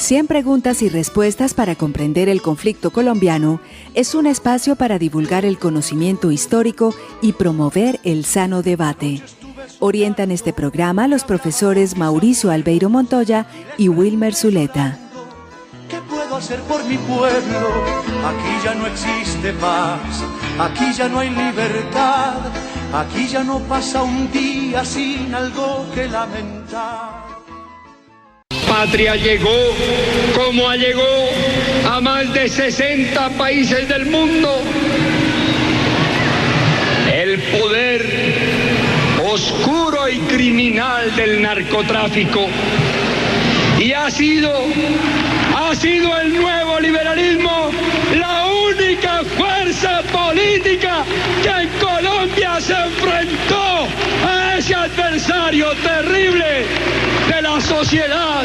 100 preguntas y respuestas para comprender el conflicto colombiano es un espacio para divulgar el conocimiento histórico y promover el sano debate. Orientan este programa los profesores Mauricio Albeiro Montoya y Wilmer Zuleta. ¿Qué puedo hacer por mi pueblo? Aquí ya no existe paz, aquí ya no hay libertad, aquí ya no pasa un día sin algo que lamentar. Patria llegó, como llegó a más de 60 países del mundo. El poder oscuro y criminal del narcotráfico. Y ha sido el nuevo liberalismo la única fuerza política que en Colombia se enfrentó a ese adversario terrible de la sociedad,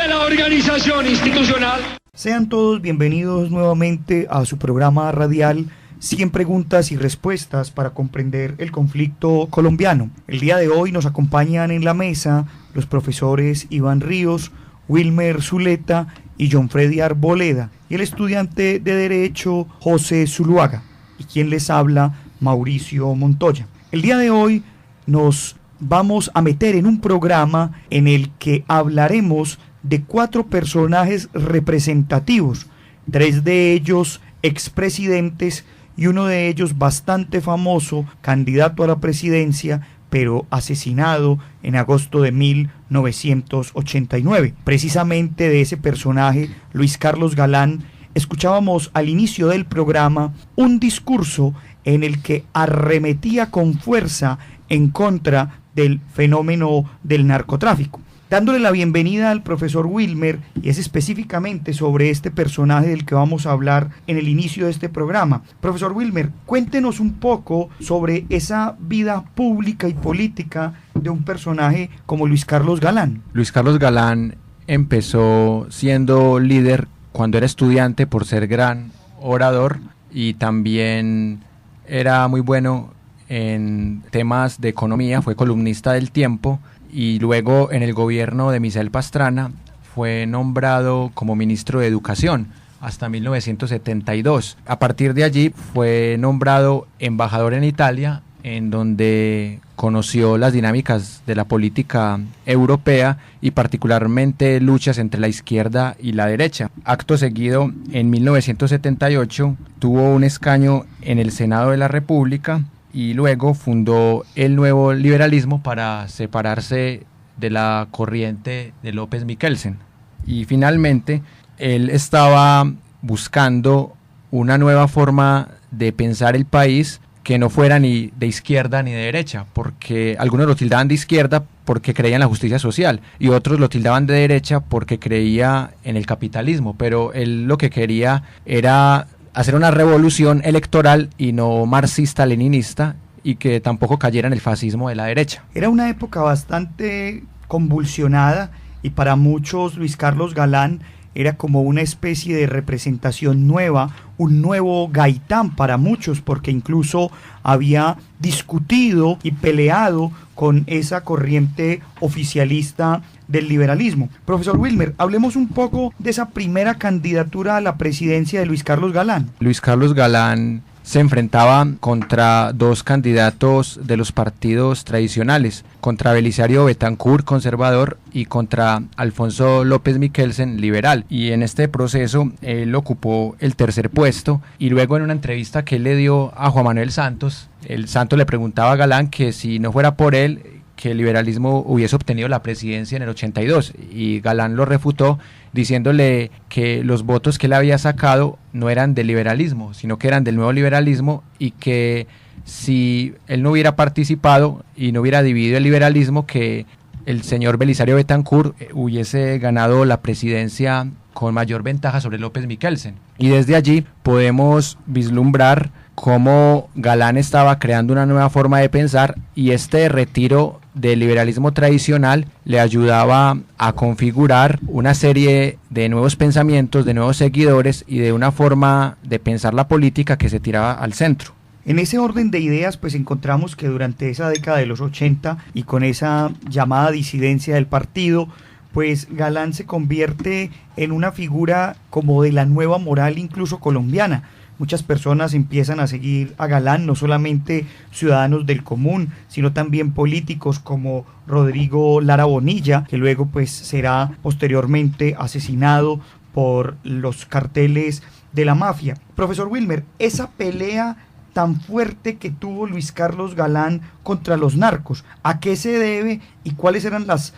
de la organización institucional. Sean todos bienvenidos nuevamente a su programa radial 100 preguntas y respuestas para comprender el conflicto colombiano. El día de hoy nos acompañan en la mesa los profesores Iván Ríos, Wilmer Zuleta y John Freddy Arboleda, y el estudiante de Derecho José Zuluaga, y quien les habla, Mauricio Montoya. El día de hoy nos vamos a meter en un programa en el que hablaremos de 4 personajes representativos, 3 de ellos expresidentes y uno de ellos bastante famoso, candidato a la presidencia, pero asesinado en agosto de 1989. Precisamente de ese personaje, Luis Carlos Galán, escuchábamos al inicio del programa un discurso en el que arremetía con fuerza en contra del fenómeno del narcotráfico. Dándole la bienvenida al profesor Wilmer, y es específicamente sobre este personaje del que vamos a hablar en el inicio de este programa. Profesor Wilmer, cuéntenos un poco sobre esa vida pública y política de un personaje como Luis Carlos Galán. Luis Carlos Galán empezó siendo líder cuando era estudiante por ser gran orador y también era muy bueno en temas de economía, fue columnista del Tiempo y luego en el gobierno de Misael Pastrana fue nombrado como ministro de Educación hasta 1972. A partir de allí fue nombrado embajador en Italia, en donde conoció las dinámicas de la política europea y particularmente luchas entre la izquierda y la derecha. Acto seguido, en 1978 tuvo un escaño en el Senado de la República y luego fundó el nuevo liberalismo para separarse de la corriente de López Michelsen. Y finalmente, él estaba buscando una nueva forma de pensar el país que no fuera ni de izquierda ni de derecha, porque algunos lo tildaban de izquierda porque creía en la justicia social y otros lo tildaban de derecha porque creía en el capitalismo, pero él lo que quería era hacer una revolución electoral y no marxista-leninista, y que tampoco cayera en el fascismo de la derecha. Era una época bastante convulsionada y para muchos Luis Carlos Galán era como una especie de representación nueva, un nuevo Gaitán para muchos, porque incluso había discutido y peleado con esa corriente oficialista del liberalismo. Profesor Wilmer, hablemos un poco de esa primera candidatura a la presidencia de Luis Carlos Galán. Luis Carlos Galán se enfrentaba contra 2 candidatos de los partidos tradicionales, contra Belisario Betancur, conservador, y contra Alfonso López Michelsen, liberal. Y en este proceso él ocupó el 3er puesto, y luego en una entrevista que él le dio a Juan Manuel Santos, el Santos le preguntaba a Galán que si no fuera por él, que el liberalismo hubiese obtenido la presidencia en el 82, y Galán lo refutó diciéndole que los votos que él había sacado no eran del liberalismo, sino que eran del nuevo liberalismo, y que si él no hubiera participado y no hubiera dividido el liberalismo, que el señor Belisario Betancur hubiese ganado la presidencia con mayor ventaja sobre López Michelsen. Y desde allí podemos vislumbrar cómo Galán estaba creando una nueva forma de pensar, y este retiro del liberalismo tradicional le ayudaba a configurar una serie de nuevos pensamientos, de nuevos seguidores y de una forma de pensar la política que se tiraba al centro. En ese orden de ideas, pues encontramos que durante esa década de los 80 y con esa llamada disidencia del partido, pues Galán se convierte en una figura como de la nueva moral incluso colombiana. Muchas personas empiezan a seguir a Galán, no solamente ciudadanos del común, sino también políticos como Rodrigo Lara Bonilla, que luego pues será posteriormente asesinado por los carteles de la mafia. Profesor Wilmer, esa pelea tan fuerte que tuvo Luis Carlos Galán contra los narcos, ¿a qué se debe y cuáles eran las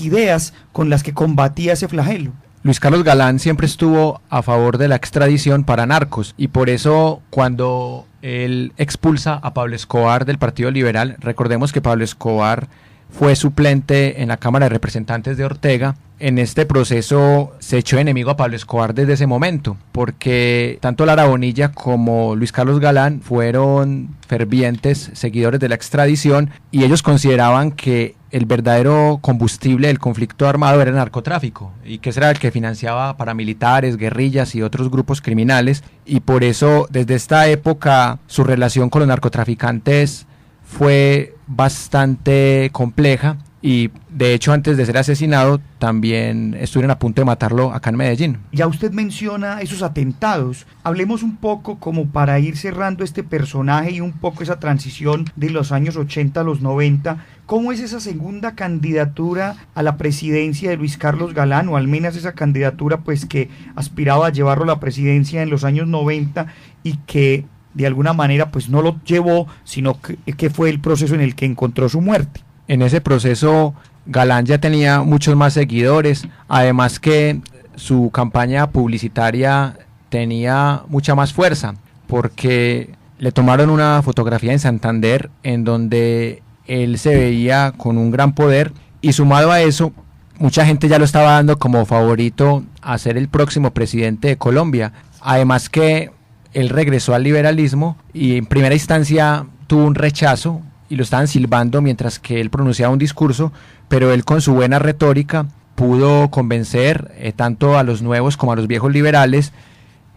ideas con las que combatía ese flagelo? Luis Carlos Galán siempre estuvo a favor de la extradición para narcos y por eso cuando él expulsa a Pablo Escobar del Partido Liberal, recordemos que Pablo Escobar fue suplente en la Cámara de Representantes de Ortega. En este proceso se echó enemigo a Pablo Escobar desde ese momento, porque tanto Lara Bonilla como Luis Carlos Galán fueron fervientes seguidores de la extradición y ellos consideraban que el verdadero combustible del conflicto armado era el narcotráfico y que ese era el que financiaba paramilitares, guerrillas y otros grupos criminales, y por eso desde esta época su relación con los narcotraficantes fue bastante compleja y de hecho antes de ser asesinado también estuvieron a punto de matarlo acá en Medellín. Ya usted menciona esos atentados, hablemos un poco como para ir cerrando este personaje y un poco esa transición de los años 80 a los 90, ¿cómo es esa segunda candidatura a la presidencia de Luis Carlos Galán, o al menos esa candidatura pues que aspiraba a llevarlo a la presidencia en los años 90 y que de alguna manera pues no lo llevó, sino que fue el proceso en el que encontró su muerte? En ese proceso Galán ya tenía muchos más seguidores, además que su campaña publicitaria tenía mucha más fuerza, porque le tomaron una fotografía en Santander en donde él se veía con un gran poder, y sumado a eso, mucha gente ya lo estaba dando como favorito a ser el próximo presidente de Colombia, además que él regresó al liberalismo y en primera instancia tuvo un rechazo y lo estaban silbando mientras que él pronunciaba un discurso, pero él con su buena retórica pudo convencer tanto a los nuevos como a los viejos liberales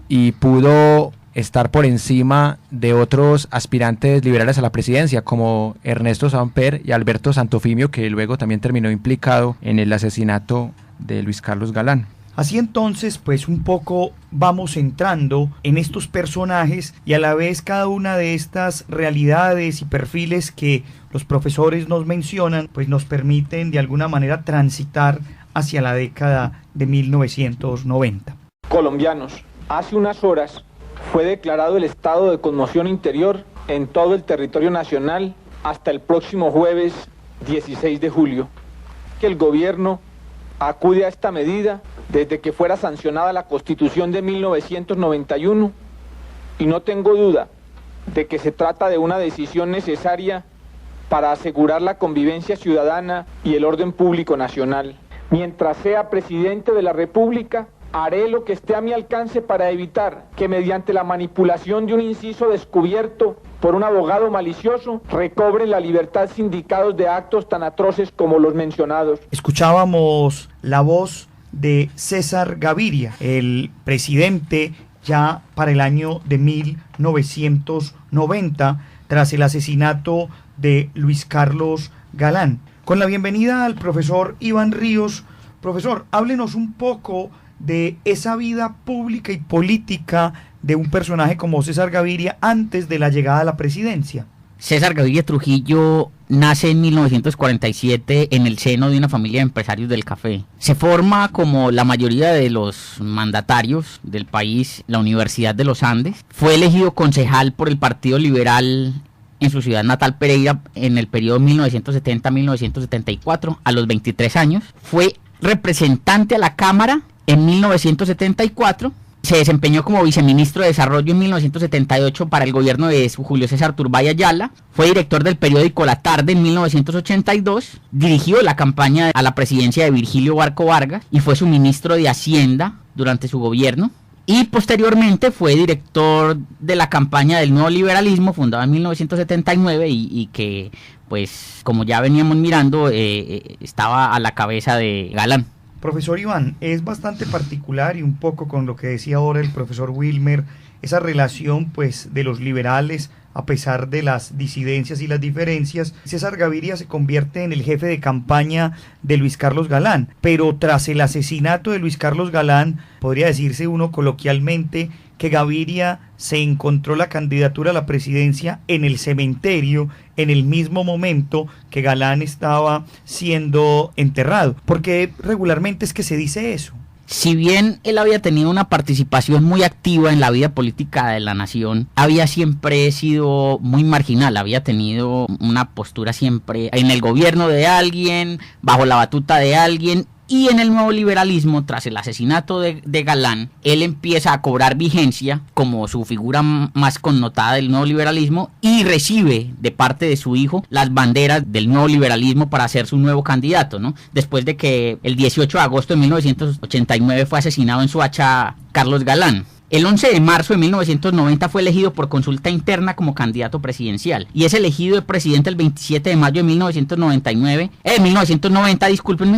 y pudo estar por encima de otros aspirantes liberales a la presidencia como Ernesto Samper y Alberto Santofimio, que luego también terminó implicado en el asesinato de Luis Carlos Galán. Así entonces, pues un poco vamos entrando en estos personajes y a la vez cada una de estas realidades y perfiles que los profesores nos mencionan, pues nos permiten de alguna manera transitar hacia la década de 1990. Colombianos, hace unas horas fue declarado el estado de conmoción interior en todo el territorio nacional hasta el próximo jueves 16 de julio. Que el gobierno acude a esta medida desde que fuera sancionada la Constitución de 1991 y no tengo duda de que se trata de una decisión necesaria para asegurar la convivencia ciudadana y el orden público nacional. Mientras sea presidente de la República, haré lo que esté a mi alcance para evitar que mediante la manipulación de un inciso descubierto por un abogado malicioso recobren la libertad sindicados de actos tan atroces como los mencionados. Escuchábamos la voz de César Gaviria, el presidente ya para el año de 1990, tras el asesinato de Luis Carlos Galán. Con la bienvenida al profesor Iván Ríos. Profesor, háblenos un poco de esa vida pública y política de un personaje como César Gaviria antes de la llegada a la presidencia. César Gaviria Trujillo nace en 1947 en el seno de una familia de empresarios del café. Se forma, como la mayoría de los mandatarios del país, la Universidad de los Andes. Fue elegido concejal por el Partido Liberal en su ciudad natal, Pereira, en el periodo 1970-1974, a los 23 años. Fue representante a la Cámara en 1974. Se desempeñó como viceministro de Desarrollo en 1978 para el gobierno de Julio César Turbay Ayala. Fue director del periódico La Tarde en 1982. Dirigió la campaña a la presidencia de Virgilio Barco Vargas y fue su ministro de Hacienda durante su gobierno. Y posteriormente fue director de la campaña del Nuevo Liberalismo, fundada en 1979 y que, pues, como ya veníamos mirando, estaba a la cabeza de Galán. Profesor Iván, es bastante particular y un poco con lo que decía ahora el profesor Wilmer, esa relación pues de los liberales a pesar de las disidencias y las diferencias, César Gaviria se convierte en el jefe de campaña de Luis Carlos Galán. Pero tras el asesinato de Luis Carlos Galán, podría decirse uno coloquialmente que Gaviria se encontró la candidatura a la presidencia en el cementerio en el mismo momento que Galán estaba siendo enterrado. Porque regularmente es que se dice eso. Si bien él había tenido una participación muy activa en la vida política de la nación, había siempre sido muy marginal, había tenido una postura siempre en el gobierno de alguien, bajo la batuta de alguien. Y en el nuevo liberalismo, tras el asesinato de Galán, él empieza a cobrar vigencia como su figura más connotada del nuevo liberalismo y recibe de parte de su hijo las banderas del nuevo liberalismo para ser su nuevo candidato, ¿no? Después de que el 18 de agosto de 1989 fue asesinado en Soacha Carlos Galán. El 11 de marzo de 1990 fue elegido por consulta interna como candidato presidencial y es elegido de presidente el 27 de mayo de 1990,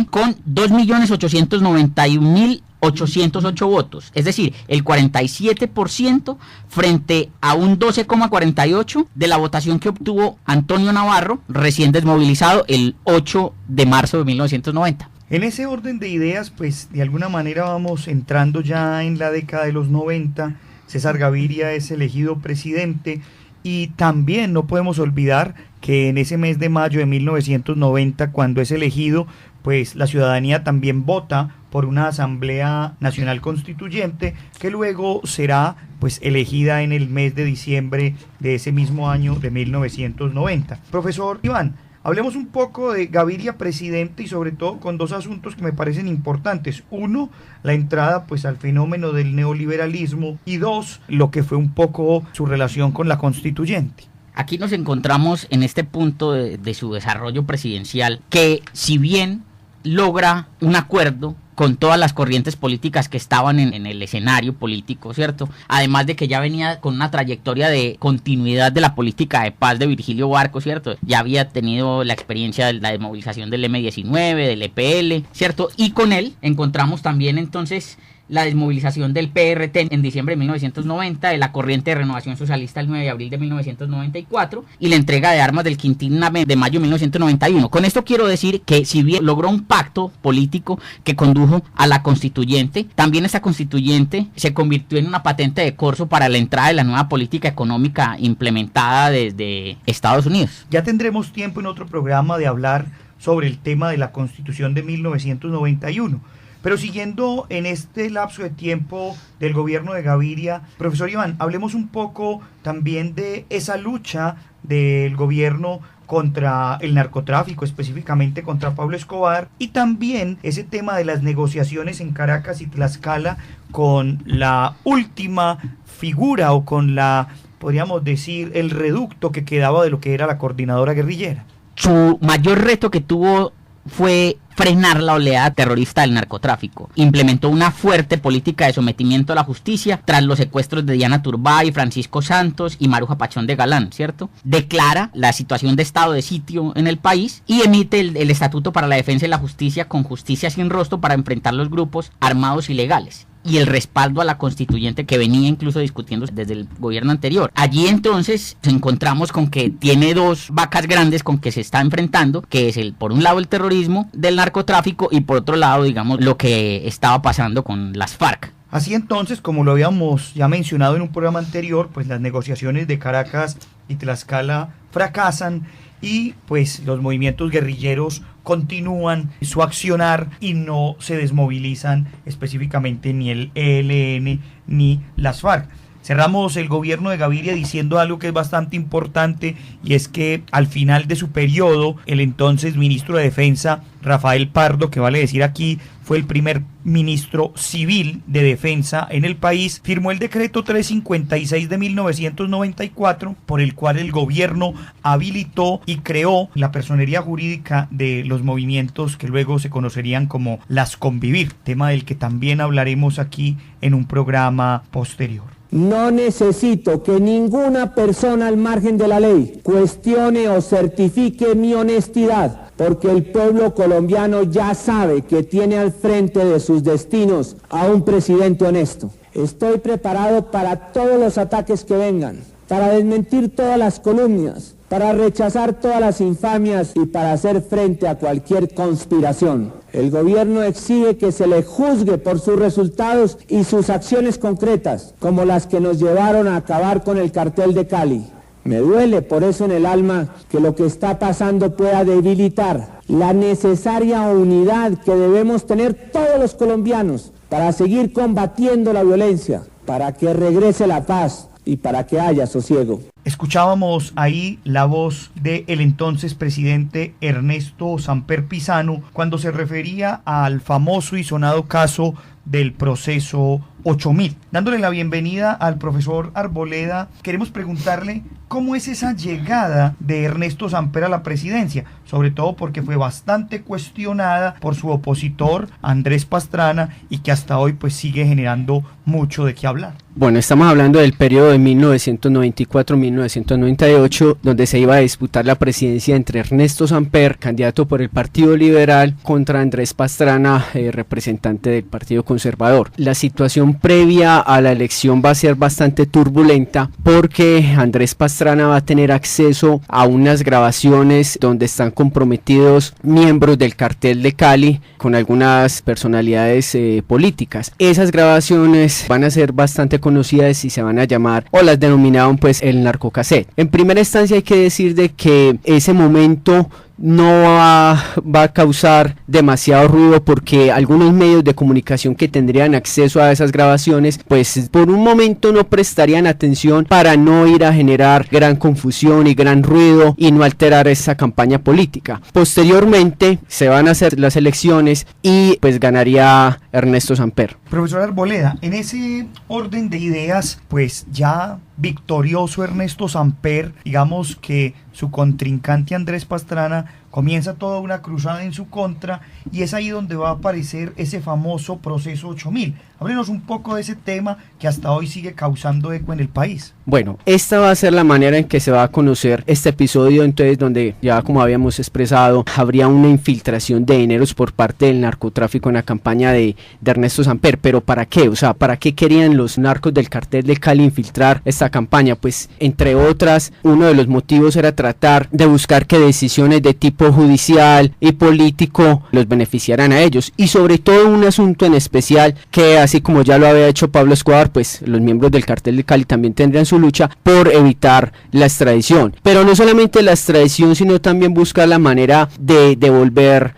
con 2.891.808 votos, es decir, el 47% frente a un 12,48% de la votación que obtuvo Antonio Navarro, recién desmovilizado el 8 de marzo de 1990. En ese orden de ideas, pues de alguna manera vamos entrando ya en la década de los 90, César Gaviria es elegido presidente y también no podemos olvidar que en ese mes de mayo de 1990, cuando es elegido, pues la ciudadanía también vota por una Asamblea Nacional Constituyente que luego será pues elegida en el mes de diciembre de ese mismo año de 1990. Profesor Iván, hablemos un poco de Gaviria presidente y sobre todo con dos asuntos que me parecen importantes. Uno, la entrada pues al fenómeno del neoliberalismo y dos, lo que fue un poco su relación con la constituyente. Aquí nos encontramos en este punto de su desarrollo presidencial que si bien logra un acuerdo con todas las corrientes políticas que estaban en el escenario político, ¿cierto? Además de que ya venía con una trayectoria de continuidad de la política de paz de Virgilio Barco, ¿cierto? Ya había tenido la experiencia de la desmovilización del M-19, del EPL, ¿cierto? Y con él encontramos también entonces la desmovilización del PRT en diciembre de 1990, de la corriente de renovación socialista el 9 de abril de 1994 y la entrega de armas del Quintina de mayo de 1991. Con esto quiero decir que si bien logró un pacto político que condujo a la constituyente, también esta constituyente se convirtió en una patente de corso para la entrada de la nueva política económica implementada desde Estados Unidos. Ya tendremos tiempo en otro programa de hablar sobre el tema de la Constitución de 1991. Pero siguiendo en este lapso de tiempo del gobierno de Gaviria, profesor Iván, hablemos un poco también de esa lucha del gobierno contra el narcotráfico, específicamente contra Pablo Escobar, y también ese tema de las negociaciones en Caracas y Tlaxcala con la última figura o con la, podríamos decir, el reducto que quedaba de lo que era la coordinadora guerrillera. Su mayor reto que tuvo fue frenar la oleada terrorista del narcotráfico. Implementó una fuerte política de sometimiento a la justicia tras los secuestros de Diana Turbay, Francisco Santos y Maruja Pachón de Galán, ¿cierto? Declara la situación de estado de sitio en el país y emite el Estatuto para la Defensa y la Justicia con justicia sin rostro para enfrentar los grupos armados ilegales y el respaldo a la constituyente que venía incluso discutiendo desde el gobierno anterior. Allí entonces nos encontramos con que tiene dos vacas grandes con que se está enfrentando, que es por un lado el terrorismo del narcotráfico y por otro lado, digamos, lo que estaba pasando con las FARC. Así entonces, como lo habíamos ya mencionado en un programa anterior, pues las negociaciones de Caracas y Tlaxcala fracasan y pues los movimientos guerrilleros continúan su accionar y no se desmovilizan específicamente ni el ELN ni las FARC. Cerramos el gobierno de Gaviria diciendo algo que es bastante importante y es que al final de su periodo el entonces ministro de Defensa Rafael Pardo, que vale decir aquí fue el primer ministro civil de defensa en el país, firmó el decreto 356 de 1994 por el cual el gobierno habilitó y creó la personería jurídica de los movimientos que luego se conocerían como las Convivir, tema del que también hablaremos aquí en un programa posterior. No necesito que ninguna persona al margen de la ley cuestione o certifique mi honestidad, porque el pueblo colombiano ya sabe que tiene al frente de sus destinos a un presidente honesto. Estoy preparado para todos los ataques que vengan, para desmentir todas las calumnias, para rechazar todas las infamias y para hacer frente a cualquier conspiración. El gobierno exige que se le juzgue por sus resultados y sus acciones concretas, como las que nos llevaron a acabar con el cartel de Cali. Me duele por eso en el alma que lo que está pasando pueda debilitar la necesaria unidad que debemos tener todos los colombianos para seguir combatiendo la violencia, para que regrese la paz y para que haya sosiego. Escuchábamos ahí la voz del entonces presidente Ernesto Samper Pizano cuando se refería al famoso y sonado caso del proceso 8000. Dándole la bienvenida al profesor Arboleda, queremos preguntarle cómo es esa llegada de Ernesto Samper a la presidencia, sobre todo porque fue bastante cuestionada por su opositor Andrés Pastrana y que hasta hoy pues sigue generando mucho de qué hablar. Bueno, estamos hablando del periodo de 1994-1998, donde se iba a disputar la presidencia entre Ernesto Samper, candidato por el Partido Liberal, contra Andrés Pastrana, representante del Partido Conservador. La situación previa a la elección va a ser bastante turbulenta porque Andrés Pastrana va a tener acceso a unas grabaciones donde están comprometidos miembros del cartel de Cali con algunas personalidades políticas. Esas grabaciones van a ser bastante conocidas y se van a llamar, o las denominaron pues el narcocassette. En primera instancia hay que decir de que ese momento no va a causar demasiado ruido porque algunos medios de comunicación que tendrían acceso a esas grabaciones pues por un momento no prestarían atención para no ir a generar gran confusión y gran ruido y no alterar esa campaña política. Posteriormente se van a hacer las elecciones y pues ganaría Ernesto Samper. Profesor Arboleda, en ese orden de ideas pues ya victorioso Ernesto Samper, digamos que su contrincante Andrés Pastrana comienza toda una cruzada en su contra y es ahí donde va a aparecer ese famoso proceso 8000. Háblenos un poco de ese tema que hasta hoy sigue causando eco en el país. Bueno, esta va a ser la manera en que se va a conocer este episodio, entonces donde ya como habíamos expresado, habría una infiltración de dineros por parte del narcotráfico en la campaña de Ernesto Samper. ¿Pero para qué? O sea, ¿para qué querían los narcos del cartel de Cali infiltrar esta campaña? Pues entre otras, uno de los motivos era tratar de buscar que decisiones de tipo judicial y político los beneficiaran a ellos, y sobre todo un asunto en especial que, así como ya lo había hecho Pablo Escobar, pues los miembros del cartel de Cali también tendrían su lucha por evitar la extradición, pero no solamente la extradición, sino también buscar la manera de devolver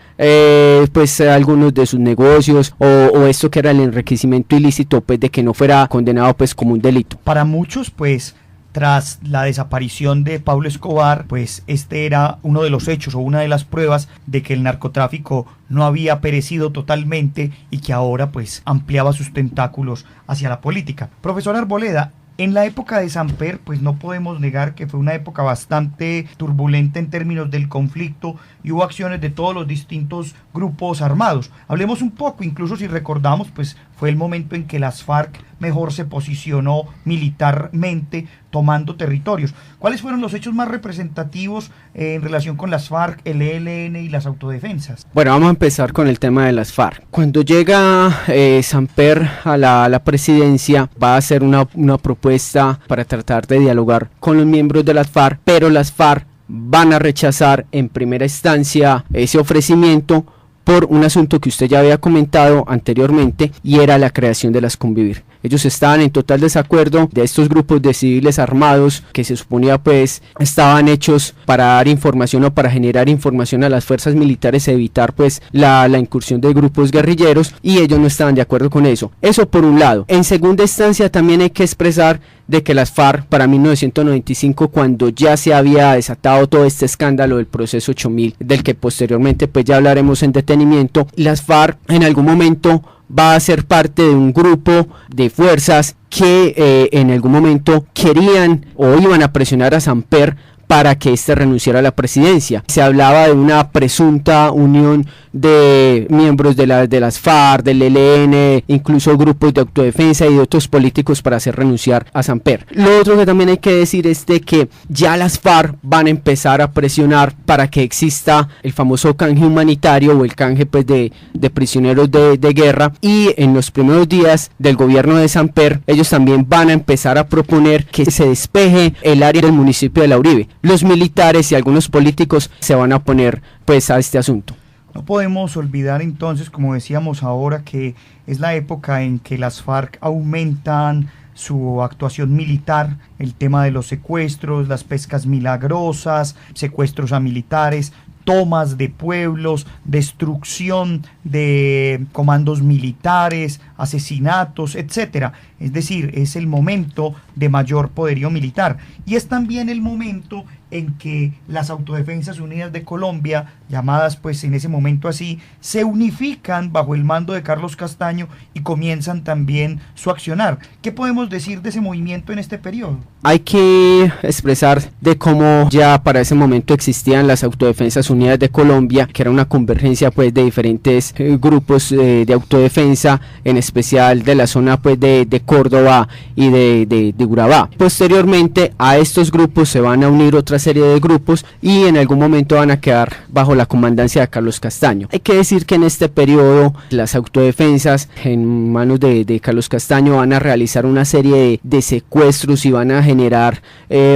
pues algunos de sus negocios o esto que era el enriquecimiento ilícito, pues de que no fuera condenado pues como un delito. Para muchos pues tras la desaparición de Pablo Escobar, pues este era uno de los hechos o una de las pruebas de que el narcotráfico no había perecido totalmente y que ahora pues ampliaba sus tentáculos hacia la política. Profesor Arboleda, en la época de Samper, pues no podemos negar que fue una época bastante turbulenta en términos del conflicto y hubo acciones de todos los distintos grupos armados. Hablemos un poco, incluso si recordamos, pues fue el momento en que las FARC mejor se posicionó militarmente tomando territorios. ¿Cuáles fueron los hechos más representativos en relación con las FARC, el ELN y las autodefensas? Bueno, vamos a empezar con el tema de las FARC. Cuando llega Samper a la presidencia, va a hacer una propuesta para tratar de dialogar con los miembros de las FARC, pero las FARC van a rechazar en primera instancia ese ofrecimiento por un asunto que usted ya había comentado anteriormente, y era la creación de las Convivir. Ellos estaban en total desacuerdo de estos grupos de civiles armados que se suponía pues estaban hechos para dar información o para generar información a las fuerzas militares, evitar pues la incursión de grupos guerrilleros, y ellos no estaban de acuerdo con eso. Eso por un lado. En segunda instancia también hay que expresar de que las FARC para 1995, cuando ya se había desatado todo este escándalo del proceso 8000, del que posteriormente pues ya hablaremos en detenimiento, las FARC en algún momento va a ser parte de un grupo de fuerzas que en algún momento querían o iban a presionar a Samper para que éste renunciara a la presidencia. Se hablaba de una presunta unión de miembros de las FARC, del ELN, incluso grupos de autodefensa y de otros políticos para hacer renunciar a Samper. Lo otro que también hay que decir es de que ya las FARC van a empezar a presionar para que exista el famoso canje humanitario o el canje pues de prisioneros de guerra, y en los primeros días del gobierno de Samper ellos también van a empezar a proponer que se despeje el área del municipio de La Uribe. Los militares y algunos políticos se van a oponer pues a este asunto. No podemos olvidar entonces, como decíamos ahora, que es la época en que las FARC aumentan su actuación militar, el tema de los secuestros, las pescas milagrosas, secuestros a militares, tomas de pueblos, destrucción de comandos militares, asesinatos, etcétera. Es decir, es el momento de mayor poderío militar, y es también el momento en que las Autodefensas Unidas de Colombia, llamadas pues en ese momento así, se unifican bajo el mando de Carlos Castaño y comienzan también su accionar. ¿Qué podemos decir de ese movimiento en este periodo? Hay que expresar de cómo ya para ese momento existían las Autodefensas Unidas de Colombia, que era una convergencia pues de diferentes grupos de autodefensa, en especial de la zona pues de Córdoba y de Urabá. Posteriormente a estos grupos se van a unir otra serie de grupos y en algún momento van a quedar bajo la comandancia de Carlos Castaño. Hay que decir que en este periodo las autodefensas en manos de Carlos Castaño van a realizar una serie de secuestros y van a generar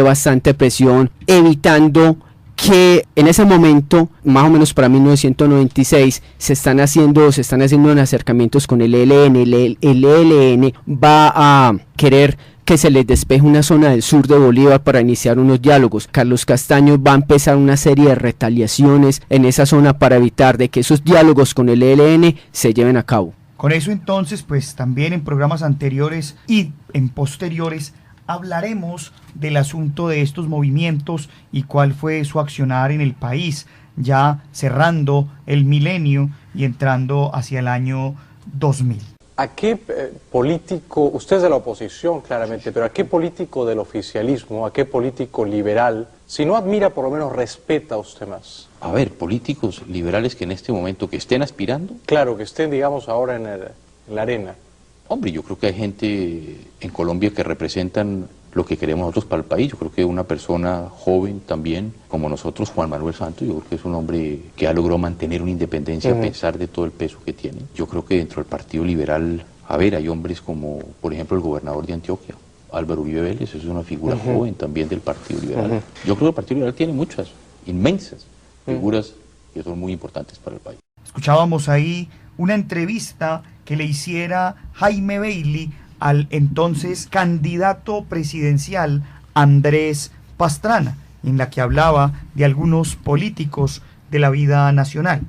bastante presión, evitando que en ese momento, más o menos para 1996, se están haciendo acercamientos con el ELN. El ELN va a querer que se les despeje una zona del sur de Bolívar para iniciar unos diálogos. Carlos Castaño va a empezar una serie de retaliaciones en esa zona para evitar de que esos diálogos con el ELN se lleven a cabo. Con eso entonces, pues también en programas anteriores y en posteriores hablaremos del asunto de estos movimientos y cuál fue su accionar en el país, ya cerrando el milenio y entrando hacia el año 2000. ¿A qué político, usted es de la oposición claramente, pero a qué político del oficialismo, a qué político liberal, si no admira, por lo menos respeta a usted más? A ver, políticos liberales que en este momento que estén aspirando. Claro, que estén, digamos, ahora en la arena. Hombre, yo creo que hay gente en Colombia que representan lo que queremos nosotros para el país. Yo creo que una persona joven también, como nosotros, Juan Manuel Santos, yo creo que es un hombre que ha logrado mantener una independencia a pesar de todo el peso que tiene. Yo creo que dentro del Partido Liberal, a ver, hay hombres como, por ejemplo, el gobernador de Antioquia, Álvaro Uribe Vélez, es una figura joven también del Partido Liberal. Yo creo que el Partido Liberal tiene muchas, inmensas figuras que son muy importantes para el país. Escuchábamos ahí una entrevista que le hiciera Jaime Bailey al entonces candidato presidencial Andrés Pastrana, en la que hablaba de algunos políticos de la vida nacional.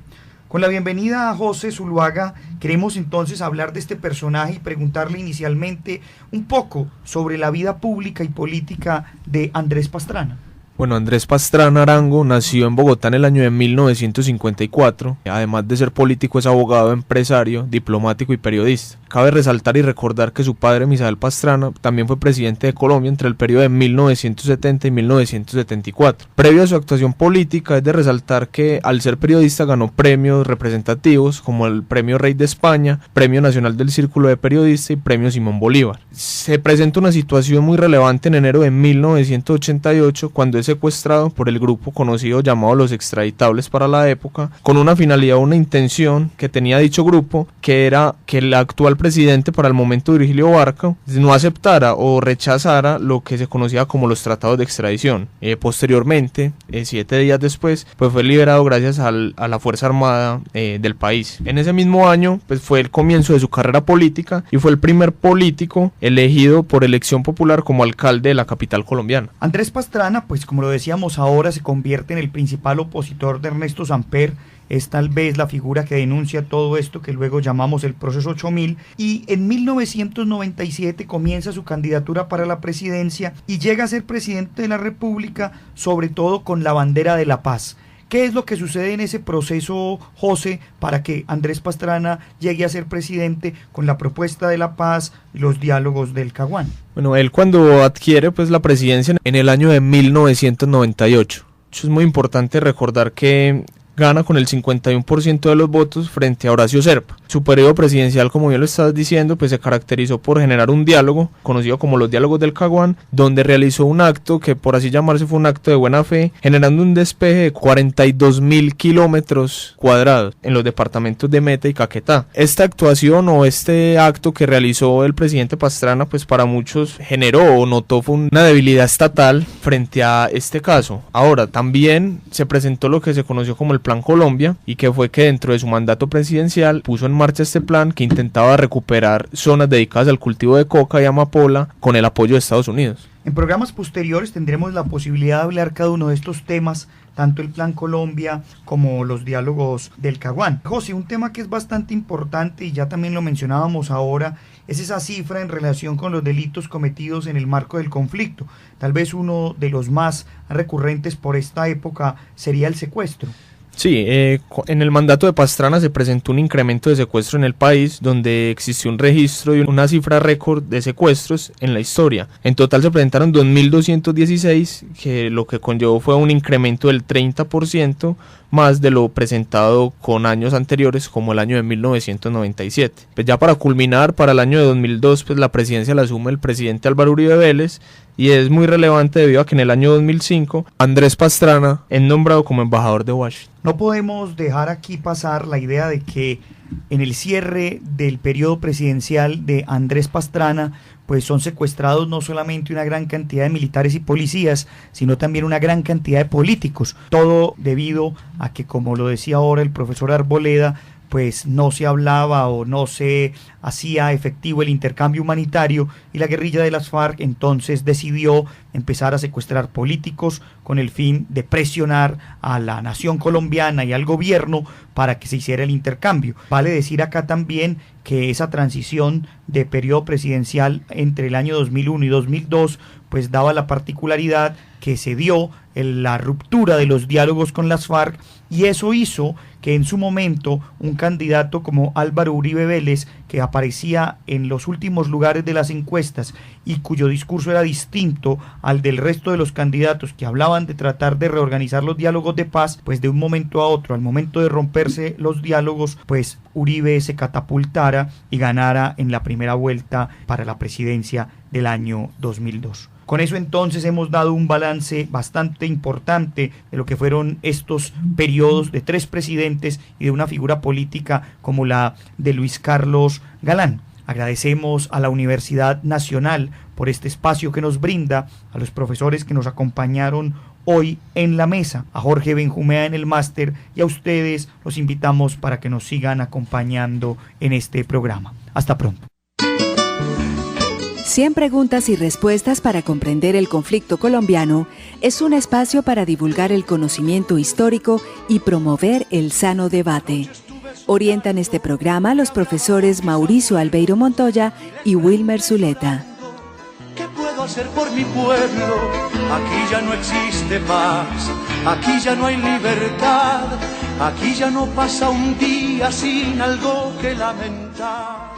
Con la bienvenida a José Zuluaga, queremos entonces hablar de este personaje y preguntarle inicialmente un poco sobre la vida pública y política de Andrés Pastrana. Bueno, Andrés Pastrana Arango nació en Bogotá en el año de 1954. Además de ser político, es abogado, empresario, diplomático y periodista. Cabe resaltar y recordar que su padre, Misael Pastrana, también fue presidente de Colombia entre el periodo de 1970 y 1974. Previo a su actuación política, es de resaltar que al ser periodista ganó premios representativos como el Premio Rey de España, Premio Nacional del Círculo de Periodistas y Premio Simón Bolívar. Se presenta una situación muy relevante en enero de 1988 cuando es secuestrado por el grupo conocido llamado Los Extraditables para la época, con una finalidad, una intención que tenía dicho grupo, que era que el actual presidente para el momento, Virgilio Barca, no aceptara o rechazara lo que se conocía como los tratados de extradición. Posteriormente, 7 días después, pues fue liberado gracias a la Fuerza Armada del país. En ese mismo año, pues fue el comienzo de su carrera política y fue el primer político elegido por elección popular como alcalde de la capital colombiana. Andrés Pastrana, pues como lo decíamos ahora, se convierte en el principal opositor de Ernesto Samper. Es tal vez la figura que denuncia todo esto que luego llamamos el proceso 8000, y en 1997 comienza su candidatura para la presidencia y llega a ser presidente de la República, sobre todo con la bandera de la paz. ¿Qué es lo que sucede en ese proceso, José, para que Andrés Pastrana llegue a ser presidente con la propuesta de la paz y los diálogos del Caguán? Bueno, él cuando adquiere pues la presidencia en el año de 1998. Es muy importante recordar que gana con el 51% de los votos frente a Horacio Serpa. Su periodo presidencial, como bien lo estás diciendo, pues se caracterizó por generar un diálogo, conocido como los diálogos del Caguán, donde realizó un acto que, por así llamarse, fue un acto de buena fe, generando un despeje de 42.000 kilómetros cuadrados en los departamentos de Meta y Caquetá. Esta actuación o este acto que realizó el presidente Pastrana, pues para muchos generó o notó fue una debilidad estatal frente a este caso. Ahora, también se presentó lo que se conoció como el Plan Colombia, y que fue que dentro de su mandato presidencial puso en marcha este plan que intentaba recuperar zonas dedicadas al cultivo de coca y amapola con el apoyo de Estados Unidos. En programas posteriores tendremos la posibilidad de hablar cada uno de estos temas, tanto el Plan Colombia como los diálogos del Caguán. José, un tema que es bastante importante y ya también lo mencionábamos ahora, es esa cifra en relación con los delitos cometidos en el marco del conflicto. Tal vez uno de los más recurrentes por esta época sería el secuestro. Sí, en el mandato de Pastrana se presentó un incremento de secuestro en el país, donde existió un registro y una cifra récord de secuestros en la historia. En total se presentaron 2.216, que lo que conllevó fue un incremento del 30% más de lo presentado con años anteriores, como el año de 1997. Pues ya para culminar, para el año de 2002, pues la presidencia la asume el presidente Álvaro Uribe Vélez, y es muy relevante debido a que en el año 2005 Andrés Pastrana es nombrado como embajador de Washington. No podemos dejar aquí pasar la idea de que en el cierre del periodo presidencial de Andrés Pastrana, pues son secuestrados no solamente una gran cantidad de militares y policías, sino también una gran cantidad de políticos. Todo debido a que, como lo decía ahora el profesor Arboleda, pues no se hablaba o no se hacía efectivo el intercambio humanitario, y la guerrilla de las FARC entonces decidió empezar a secuestrar políticos con el fin de presionar a la nación colombiana y al gobierno para que se hiciera el intercambio. Vale decir acá también que esa transición de periodo presidencial entre el año 2001 y 2002 pues daba la particularidad que se dio la ruptura de los diálogos con las FARC, y eso hizo que en su momento un candidato como Álvaro Uribe Vélez, que aparecía en los últimos lugares de las encuestas y cuyo discurso era distinto al del resto de los candidatos que hablaban de tratar de reorganizar los diálogos de paz, pues de un momento a otro, al momento de romperse los diálogos, pues Uribe se catapultara y ganara en la primera vuelta para la presidencia del año 2002. Con eso entonces hemos dado un balance bastante importante de lo que fueron estos periodos de 3 presidentes y de una figura política como la de Luis Carlos Galán. Agradecemos a la Universidad Nacional por este espacio que nos brinda, a los profesores que nos acompañaron hoy en la mesa, a Jorge Benjumea en el máster, y a ustedes los invitamos para que nos sigan acompañando en este programa. Hasta pronto. 100 preguntas y respuestas para comprender el conflicto colombiano es un espacio para divulgar el conocimiento histórico y promover el sano debate. Orientan este programa los profesores Mauricio Albeiro Montoya y Wilmer Zuleta. ¿Qué puedo hacer por mi pueblo? Aquí ya no existe paz, aquí ya no hay libertad, aquí ya no pasa un día sin algo que lamentar.